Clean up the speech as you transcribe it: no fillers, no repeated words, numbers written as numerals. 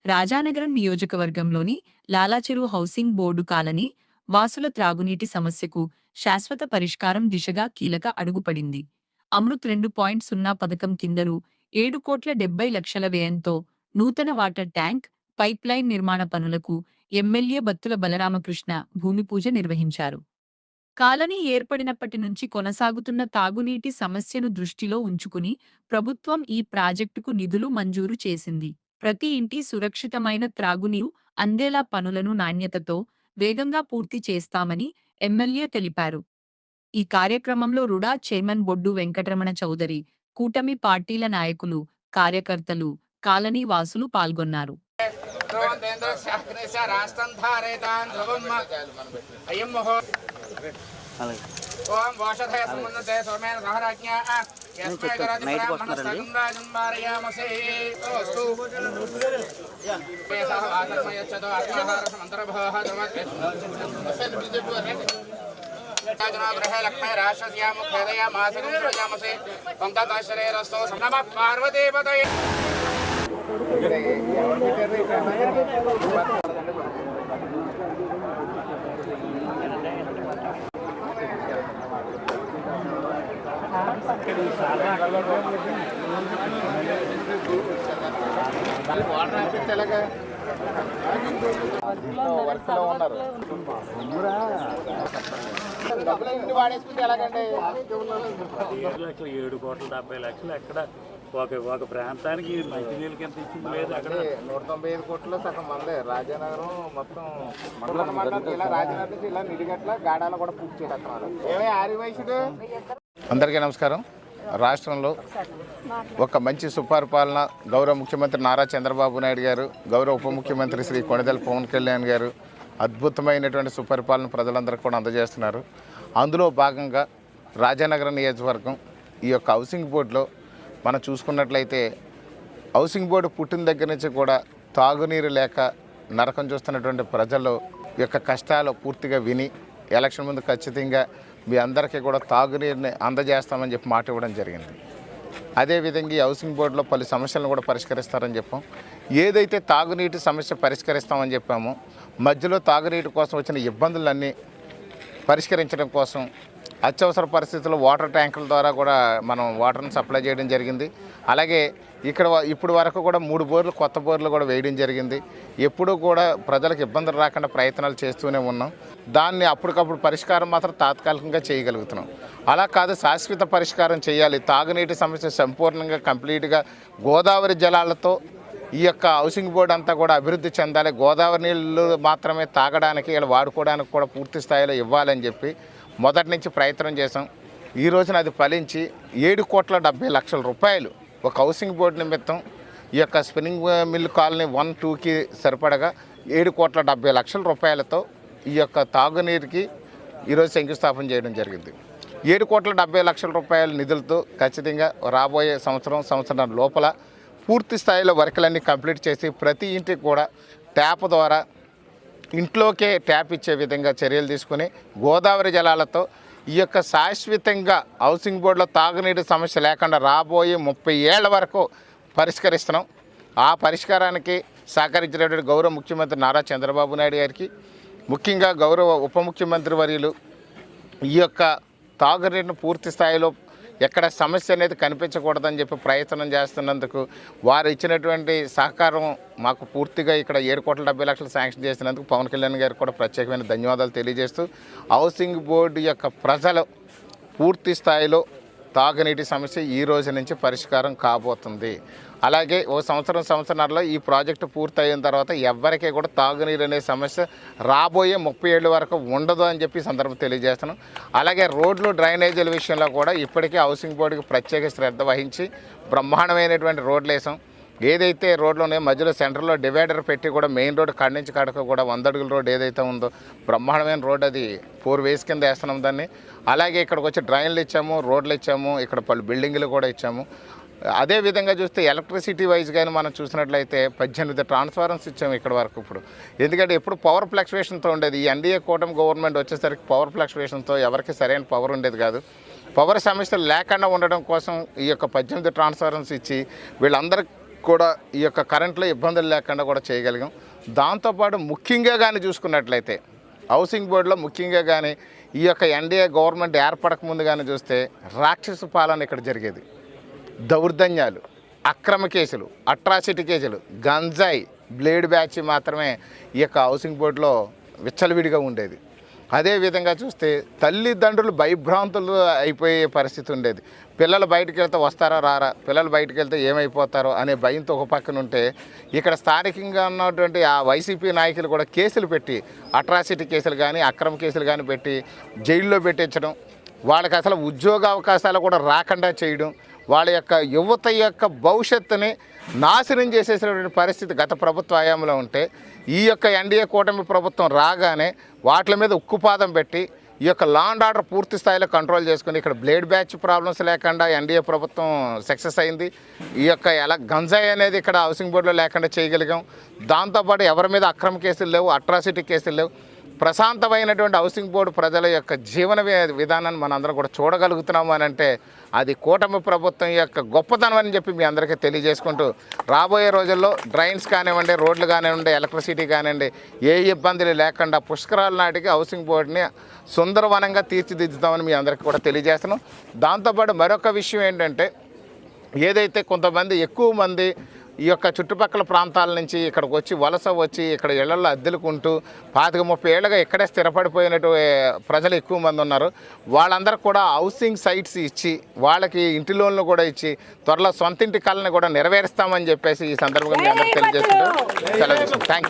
రాజానగరం నియోజకవర్గంలోని Lalacheruvu housing board colony వాసుల త్రాగునీటి సమస్యకు శాశ్వత పరిష్కారం దిశగా కీలక అడుగుపడింది. అమృత్ 2.0 పథకం కింద రూ. 7,70,00,000 వ్యయంతో నూతన వాటర్ ట్యాంక్, పైప్లైన్ నిర్మాణ పనులకు ఎమ్మెల్యే బత్తుల బలరామకృష్ణ భూమి పూజ నిర్వహించారు. కాలనీ ఏర్పడినప్పటి నుంచి కొనసాగుతున్న తాగునీటి సమస్యను దృష్టిలో ఉంచుకుని ప్రభుత్వం ఈ ప్రాజెక్టుకు నిధులు మంజూరు చేసింది. ప్రతి ఇంటి సురక్షితమైన త్రాగునీరు అందేలా పనులను నాణ్యతతో వేగంగా పూర్తి చేస్తామని ఎమ్మెల్యే తెలిపారు. ఈ కార్యక్రమంలో రుడా చైర్మన్ బొడ్డు వెంకటరమణ చౌదరి, కూటమి పార్టీల నాయకులు, కార్యకర్తలు, కాలనీ వాసులు పాల్గొన్నారు. ఓం వాషధయ సమున్నతే సోమేన సహరాజ్ఞా యస్మై కరతి బ్రాహ్మణ సగంరాజం మారయామసే ఓస్తు పేసహ ఆత్మయచ్చదో ఆత్మహార సమంతరభవః ధర్మతే జనాబ్రహ లక్ష్మై రాక్షస్యా ముఖేదయా మాసగం ప్రజామసే పంకతాశ్రేరస్తో నమః పార్వతీపతయే. వర్క్లో ఉన్నారు 7,70,00,000 ఎక్కడ ఒక ప్రాంతానికి మంచినీళ్ళ కింద ఇచ్చింది లేదు. అక్కడ 195 కోట్లు సగం మందే రాజానగరం మొత్తం మండలం ఇలా రాజనగరం నుంచి ఇలా నిడిగట్ల గాడాలో కూడా పూర్తి చేస్తున్నారు. ఏమే ఆరి వయసుడు. అందరికీ నమస్కారం. రాష్ట్రంలో ఒక మంచి సుపరిపాలన గౌరవ ముఖ్యమంత్రి నారా చంద్రబాబు నాయుడు గారు, గౌరవ ఉప ముఖ్యమంత్రి శ్రీ కొణిదెల పవన్ కళ్యాణ్ గారు అద్భుతమైనటువంటి సుపరిపాలన ప్రజలందరికీ కూడా అందజేస్తున్నారు. అందులో భాగంగా రాజానగరం నియోజకవర్గం ఈ యొక్క హౌసింగ్ బోర్డులో మనం చూసుకున్నట్లయితే హౌసింగ్ బోర్డు పుట్టిన దగ్గర నుంచి కూడా తాగునీరు లేక నరకం చూస్తున్నటువంటి ప్రజలు యొక్క కష్టాలు పూర్తిగా విని ఎలక్షన్ ముందు ఖచ్చితంగా మీ అందరికీ కూడా తాగునీరుని అందజేస్తామని చెప్పి మాట ఇవ్వడం జరిగింది. అదేవిధంగా ఈ హౌసింగ్ బోర్డులో పలు సమస్యలను కూడా పరిష్కరిస్తారని చెప్పాం. ఏదైతే తాగునీటి సమస్య పరిష్కరిస్తామని చెప్పామో మధ్యలో తాగునీటి కోసం వచ్చిన ఇబ్బందులన్నీ పరిష్కరించడం కోసం అత్యవసర పరిస్థితుల్లో వాటర్ ట్యాంకుల ద్వారా కూడా మనం వాటర్ని సప్లై చేయడం జరిగింది. అలాగే ఇప్పుడు వరకు కూడా 3 బోర్లు కొత్త బోర్లు కూడా వేయడం జరిగింది. ఎప్పుడూ కూడా ప్రజలకు ఇబ్బందులు రాకుండా ప్రయత్నాలు చేస్తూనే ఉన్నాం. దాన్ని అప్పటికప్పుడు పరిష్కారం మాత్రం తాత్కాలికంగా చేయగలుగుతున్నాం. అలా కాదు, శాశ్వత పరిష్కారం చేయాలి. తాగునీటి సమస్య సంపూర్ణంగా కంప్లీట్గా గోదావరి జలాలతో ఈ యొక్క హౌసింగ్ బోర్డు అంతా కూడా అభివృద్ధి చెందాలి. గోదావరి నీళ్ళు మాత్రమే తాగడానికి ఇలా వాడుకోవడానికి కూడా పూర్తి స్థాయిలో ఇవ్వాలని చెప్పి మొదటి నుంచి ప్రయత్నం చేసాం. ఈ రోజున అది ఫలించి 7,70,00,000 రూపాయలు ఒక హౌసింగ్ బోర్డు నిమిత్తం ఈ యొక్క స్పిన్నింగ్ మిల్ కాలనీ 1, 2కి సరిపడగా 7,70,00,000 రూపాయలతో ఈ యొక్క తాగునీరుకి ఈరోజు శంకుస్థాపన చేయడం జరిగింది. 7,70,00,000 రూపాయల నిధులతో ఖచ్చితంగా రాబోయే సంవత్సరం లోపల పూర్తి స్థాయిలో వర్కులన్నీ కంప్లీట్ చేసి ప్రతి ఇంటికి కూడా ట్యాప్ ద్వారా ఇంట్లోకే ట్యాప్ ఇచ్చే విధంగా చర్యలు తీసుకుని గోదావరి జలాలతో ఈ యొక్క శాశ్వతంగా హౌసింగ్ బోర్డులో తాగునీటి సమస్య లేకుండా రాబోయే 30 ఏళ్ల వరకు పరిష్కరిస్తున్నాం. ఆ పరిష్కారానికి సహకరించినటువంటి గౌరవ ముఖ్యమంత్రి నారా చంద్రబాబు నాయుడు గారికి, ముఖ్యంగా గౌరవ ఉప ముఖ్యమంత్రి వర్యులు ఈ యొక్క తాగునీటిని పూర్తి స్థాయిలో ఎక్కడ సమస్య అనేది కనిపించకూడదని చెప్పి ప్రయత్నం చేస్తున్నందుకు వారు ఇచ్చినటువంటి సహకారం మాకు పూర్తిగా ఇక్కడ 7,70,00,000 శాంక్షన్ చేసినందుకు పవన్ కళ్యాణ్ గారికి కూడా ప్రత్యేకమైన ధన్యవాదాలు తెలియజేస్తూ హౌసింగ్ బోర్డు యొక్క ప్రజలు పూర్తి స్థాయిలో తాగునీటి సమస్య ఈ రోజు నుంచి పరిష్కారం కాబోతుంది. అలాగే ఓ సంవత్సరంలో ఈ ప్రాజెక్టు పూర్తయిన తర్వాత ఎవరికీ కూడా తాగునీరు అనే సమస్య రాబోయే 30 ఏళ్ళ వరకు ఉండదు అని చెప్పి సందర్భం తెలియజేస్తున్నాం. అలాగే రోడ్లు డ్రైనేజీల విషయంలో కూడా ఇప్పటికే హౌసింగ్ బోర్డుకి ప్రత్యేక శ్రద్ధ వహించి బ్రహ్మాండమైనటువంటి రోడ్లు వేసాం. ఏదైతే రోడ్లు ఉన్నాయో మధ్యలో సెంటర్లో డివైడర్ పెట్టి కూడా మెయిన్ రోడ్డు కాడి నుంచి కాడకు కూడా 100 అడుగుల రోడ్డు ఏదైతే ఉందో బ్రహ్మాండమైన రోడ్డు, అది 4 వేస్ కింద వేస్తున్నాం దాన్ని. అలాగే ఇక్కడికి వచ్చి డ్రైన్లు ఇచ్చాము, రోడ్లు ఇచ్చాము, ఇక్కడ పలు బిల్డింగ్లు కూడా ఇచ్చాము. అదేవిధంగా చూస్తే ఎలక్ట్రిసిటీ వైజ్ కానీ మనం చూసినట్లయితే 18 ట్రాన్స్ఫార్మర్స్ ఇచ్చాము ఇక్కడ వరకు. ఇప్పుడు ఎందుకంటే ఎప్పుడు పవర్ ఫ్లక్చువేషన్తో ఉండేది. ఈ ఎన్డీఏ కూటమి గవర్నమెంట్ వచ్చేసరికి పవర్ ఫ్లక్చువేషన్తో ఎవరికి సరైన పవర్ ఉండేది కాదు. పవర్ సమస్యలు లేకుండా ఉండడం కోసం ఈ యొక్క 18 ట్రాన్స్ఫార్మర్స్ ఇచ్చి వీళ్ళందరికీ కూడా ఈ యొక్క కరెంట్లో ఇబ్బందులు లేకుండా కూడా చేయగలిగాం. దాంతోపాటు ముఖ్యంగా కానీ చూసుకున్నట్లయితే హౌసింగ్ బోర్డులో ముఖ్యంగా కానీ ఈ యొక్క ఎన్డీఏ గవర్నమెంట్ ఏర్పడక ముందు కానీ చూస్తే రాక్షస పాలన ఇక్కడ జరిగేది. దౌర్జన్యాలు, అక్రమ కేసులు, అట్రాసిటీ కేసులు, గంజాయి, బ్లేడ్ బ్యాచ్ మాత్రమే ఈ యొక్క హౌసింగ్ బోర్డులో విచ్చలవిడిగా ఉండేది. అదేవిధంగా చూస్తే తల్లిదండ్రులు భయభ్రాంతులు అయిపోయే పరిస్థితి ఉండేది. పిల్లలు బయటకు వెళ్తే వస్తారా రారా, పిల్లలు బయటకు వెళ్తే ఏమైపోతారో అనే భయంతో ఒక పక్కన ఉంటే, ఇక్కడ స్థానికంగా ఉన్నటువంటి ఆ వైసీపీ నాయకులు కూడా కేసులు పెట్టి అట్రాసిటీ కేసులు కానీ అక్రమ కేసులు కానీ పెట్టి జైల్లో పెట్టించడం, వాళ్ళకి అసలు ఉద్యోగ అవకాశాలు కూడా రాకుండా చేయడం, వాళ్ళ యొక్క యువత యొక్క భవిష్యత్తుని నాశనం చేసేసినటువంటి పరిస్థితి గత ప్రభుత్వ హయాంలో ఉంటే, ఈ యొక్క ఎన్డీఏ కూటమి ప్రభుత్వం రాగానే వాటి మీద ఉక్కుపాదం పెట్టి ఈ యొక్క లా అండ్ ఆర్డర్ పూర్తి స్థాయిలో కంట్రోల్ చేసుకుని ఇక్కడ బ్లేడ్ బ్యాచ్ ప్రాబ్లమ్స్ లేకుండా ఎన్డీఏ ప్రభుత్వం సక్సెస్ అయింది. ఈ యొక్క ఎలా గంజాయి అనేది ఇక్కడ హౌసింగ్ బోర్డులో లేకుండా చేయగలిగాం. దాంతోపాటు ఎవరి మీద అక్రమ కేసులు లేవు, అట్రాసిటీ కేసులు లేవు. ప్రశాంతమైనటువంటి హౌసింగ్ బోర్డు ప్రజల యొక్క జీవన విధానాన్ని మనందరం కూడా చూడగలుగుతున్నాము అని అంటే అది కూటమి ప్రభుత్వం యొక్క గొప్పతనం అని చెప్పి మీ అందరికీ తెలియజేసుకుంటూ, రాబోయే రోజుల్లో డ్రైన్స్ కానివ్వండి, రోడ్లు కానివ్వండి, ఎలక్ట్రిసిటీ కానివ్వండి, ఏ ఇబ్బందులు లేకుండా పుష్కరాల నాటికి హౌసింగ్ బోర్డుని సుందరవనంగా తీర్చిదిద్దుతామని మీ అందరికీ కూడా తెలియజేస్తున్నాం. దాంతోపాటు మరొక విషయం ఏంటంటే, ఏదైతే కొంతమంది ఎక్కువ మంది ఈ యొక్క చుట్టుపక్కల ప్రాంతాల నుంచి ఇక్కడికి వచ్చి వలస వచ్చి ఇక్కడ ఇళ్లలో అద్దెలుకుంటూ 25-30 ఏళ్ళుగా ఇక్కడే స్థిరపడిపోయినట్టు ప్రజలు ఎక్కువ మంది ఉన్నారు. వాళ్ళందరూ కూడా హౌసింగ్ సైట్స్ ఇచ్చి వాళ్ళకి ఇంటి లోన్లు కూడా ఇచ్చి త్వరలో సొంత ఇంటి కళని కూడా నెరవేరుస్తామని చెప్పేసి ఈ సందర్భంగా మీ అందరికీ తెలియజేస్తుంటూ సెలవు తీసుకుంటాం. Thank you.